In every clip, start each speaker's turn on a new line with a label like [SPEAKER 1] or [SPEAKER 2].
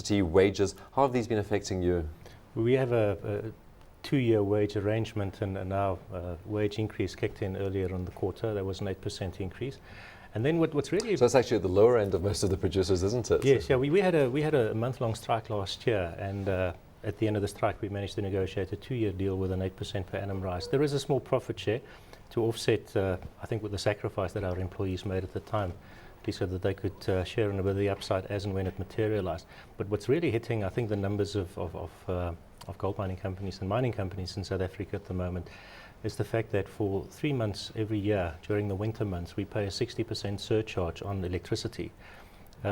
[SPEAKER 1] electricity, wages. How have these been affecting you?
[SPEAKER 2] We have a 2-year wage arrangement, and our wage increase kicked in earlier in the quarter. There was an 8% increase. And then what's really...
[SPEAKER 1] So that's actually at the lower end of most of the producers, isn't it?
[SPEAKER 2] Yes, yeah. We had a month-long strike last year, and at the end of the strike we managed to negotiate a 2-year deal with an 8% per annum rise. There is a small profit share to offset, I think, with the sacrifice that our employees made at the time, so that they could share in a bit of the upside as and when it materialized. But what's really hitting, I think, the numbers of gold mining companies and mining companies in South Africa at the moment is the fact that for 3 months every year during the winter months we pay a 60% surcharge on electricity,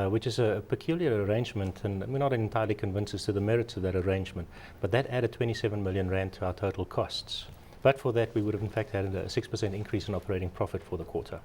[SPEAKER 2] which is a peculiar arrangement, and we're not entirely convinced as to the merits of that arrangement. But that added 27 million rand to our total costs. But for that, we would have in fact had a 6% increase in operating profit for the quarter.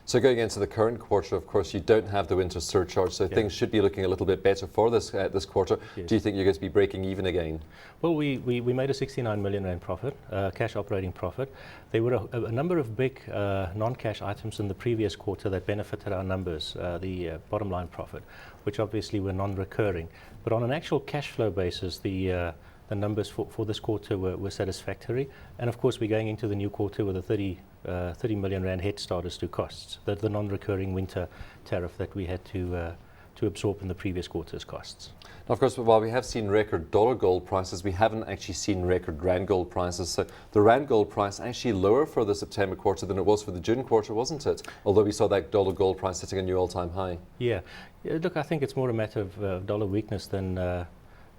[SPEAKER 1] So going into the current quarter, of course, you don't have the winter surcharge, so things should be looking a little bit better for this this quarter.
[SPEAKER 2] Yes.
[SPEAKER 1] Do you think you're going to be breaking even again?
[SPEAKER 2] Well, we made a 69 million rand profit, cash operating profit. There were a number of big non-cash items in the previous quarter that benefited our numbers, the bottom line profit, which obviously were non-recurring. But on an actual cash flow basis, the numbers for this quarter were satisfactory. And of course, we're going into the new quarter with a 30 million rand head start as to costs, the non-recurring winter tariff that we had to absorb in the previous quarter's costs.
[SPEAKER 1] Now, of course, while we have seen record dollar gold prices, we haven't actually seen record rand gold prices. So the rand gold price actually lower for the September quarter than it was for the June quarter, wasn't it? Although we saw that dollar gold price hitting a new all-time high.
[SPEAKER 2] Yeah. Look, I think it's more a matter of dollar weakness than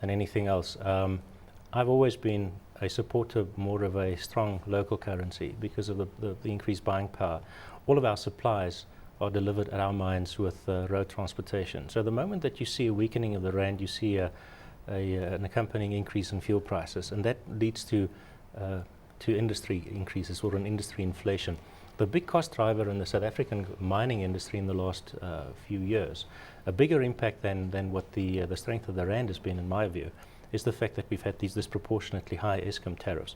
[SPEAKER 2] anything else. I've always been a supporter more of a strong local currency because of the increased buying power. All of our supplies are delivered at our mines with road transportation. So the moment that you see a weakening of the rand, you see an accompanying increase in fuel prices, and that leads to industry increases or an industry inflation. The big cost driver in the South African mining industry in the last few years, a bigger impact than what the strength of the rand has been, in my view, is the fact that we've had these disproportionately high Eskom tariffs.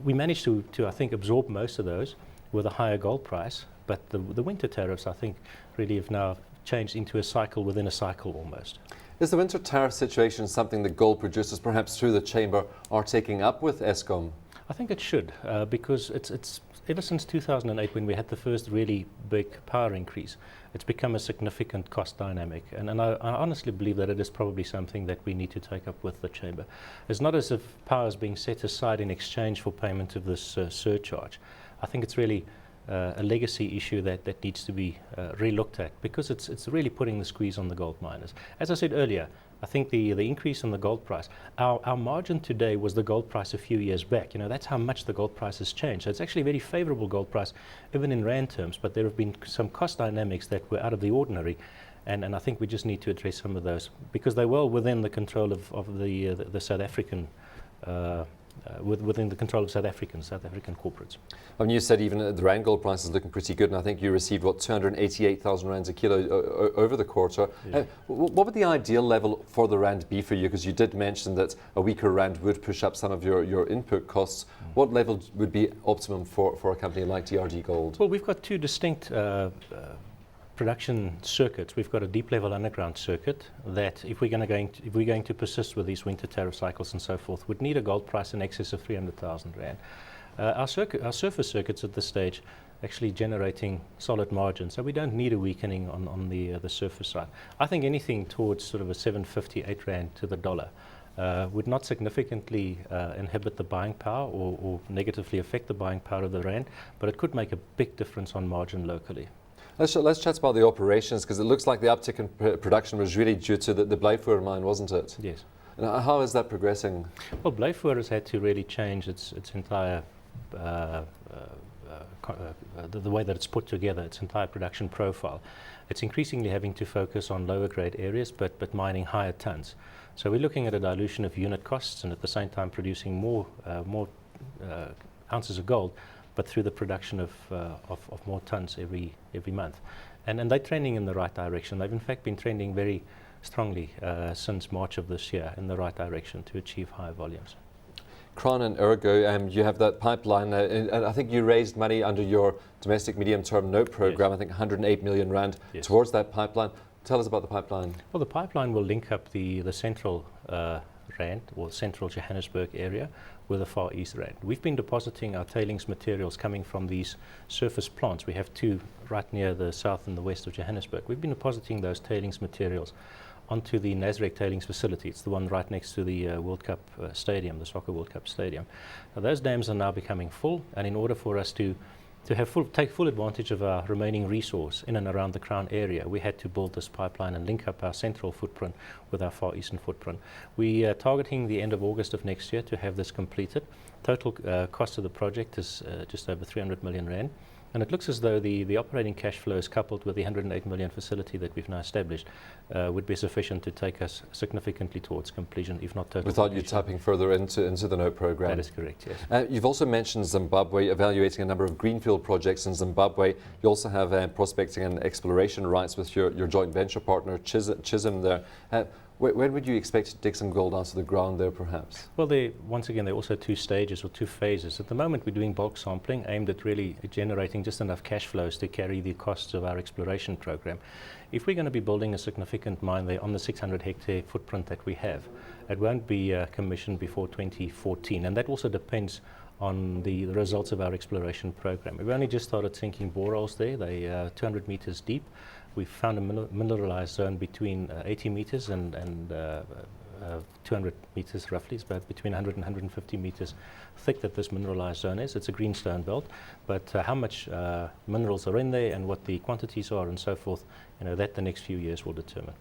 [SPEAKER 2] We managed to, I think, absorb most of those with a higher gold price, but the winter tariffs, I think, really have now changed into a cycle within a cycle almost.
[SPEAKER 1] Is the winter tariff situation something that gold producers, perhaps through the chamber, are taking up with Eskom?
[SPEAKER 2] I think it should, because it's ever since 2008, when we had the first really big power increase, it's become a significant cost dynamic. And I honestly believe that it is probably something that we need to take up with the chamber. It's not as if power is being set aside in exchange for payment of this surcharge. I think it's really a legacy issue that needs to be re-looked at, because it's really putting the squeeze on the gold miners. As I said earlier, I think the increase in the gold price, our margin today was the gold price a few years back. You know, that's how much the gold price has changed. So it's actually a very favorable gold price, even in rand terms, but there have been some cost dynamics that were out of the ordinary, and I think we just need to address some of those, because they're well within the control of the South African within the control of South African corporates.
[SPEAKER 1] I mean, you said even the rand gold price is looking pretty good, and I think you received, what, 288,000 rands a kilo over the quarter.
[SPEAKER 2] Yeah.
[SPEAKER 1] What would the ideal level for the rand be for you? Because you did mention that a weaker rand would push up some of your input costs. What level would be optimum for a company like DRDGold?
[SPEAKER 2] Well, we've got two distinct production circuits. We've got a deep level underground circuit that, if we're going to persist with these winter tariff cycles and so forth, would need a gold price in excess of 300,000 rand. Our surface circuits at this stage actually generating solid margins, so we don't need a weakening on the surface side. I think anything towards sort of a 7.58 rand to the dollar would not significantly inhibit the buying power or negatively affect the buying power of the rand, but it could make a big difference on margin locally.
[SPEAKER 1] Let's chat about the operations, because it looks like the uptick in production was really due to the Blyvoor mine, wasn't it?
[SPEAKER 2] Yes.
[SPEAKER 1] And how is that progressing?
[SPEAKER 2] Well, Blyvoor has had to really change its entire the way that it's put together, its entire production profile. It's increasingly having to focus on lower grade areas, but mining higher tons. So we're looking at a dilution of unit costs, and at the same time producing more ounces of gold, but through the production of more tons every month. And they're trending in the right direction. They've in fact been trending very strongly since March of this year in the right direction to achieve higher volumes.
[SPEAKER 1] Crown and Ergo, you have that pipeline, and I think you raised money under your domestic medium-term note program, yes. I think 108 million rand, yes. towards that pipeline. Tell us about the pipeline.
[SPEAKER 2] Well, the pipeline will link up the central Rand, or central Johannesburg area, with the far east Rand. We've been depositing our tailings materials coming from these surface plants. We have two right near the south and the west of Johannesburg. We've been depositing those tailings materials onto the Nasrec tailings facility. It's the one right next to the World Cup stadium, the Soccer World Cup stadium. Now, those dams are now becoming full, and in order for us to take full advantage of our remaining resource in and around the Crown area, we had to build this pipeline and link up our central footprint with our far eastern footprint. We are targeting the end of August of next year to have this completed. Total cost of the project is just over 300 million rand. And it looks as though the operating cash flows, coupled with the 108 million facility that we've now established, would be sufficient to take us significantly towards completion, if not total
[SPEAKER 1] Without
[SPEAKER 2] completion.
[SPEAKER 1] you tapping further into the note program.
[SPEAKER 2] That is correct, yes.
[SPEAKER 1] You've also mentioned Zimbabwe, evaluating a number of greenfield projects in Zimbabwe. You also have prospecting and exploration rights with your joint venture partner, Chisholm there. When would you expect DRDGold onto the ground there, perhaps?
[SPEAKER 2] Well, once again, there are also two stages or two phases. At the moment, we're doing bulk sampling aimed at really generating just enough cash flows to carry the costs of our exploration program. If we're going to be building a significant mine there on the 600-hectare footprint that we have, it won't be commissioned before 2014, and that also depends on the results of our exploration program. We've only just started sinking boreholes there. They're 200 meters deep. We've found a mineralized zone between 80 meters and 200 meters roughly. It's about between 100 and 150 meters thick that this mineralized zone is. It's a greenstone belt, but how much minerals are in there and what the quantities are and so forth, that the next few years will determine.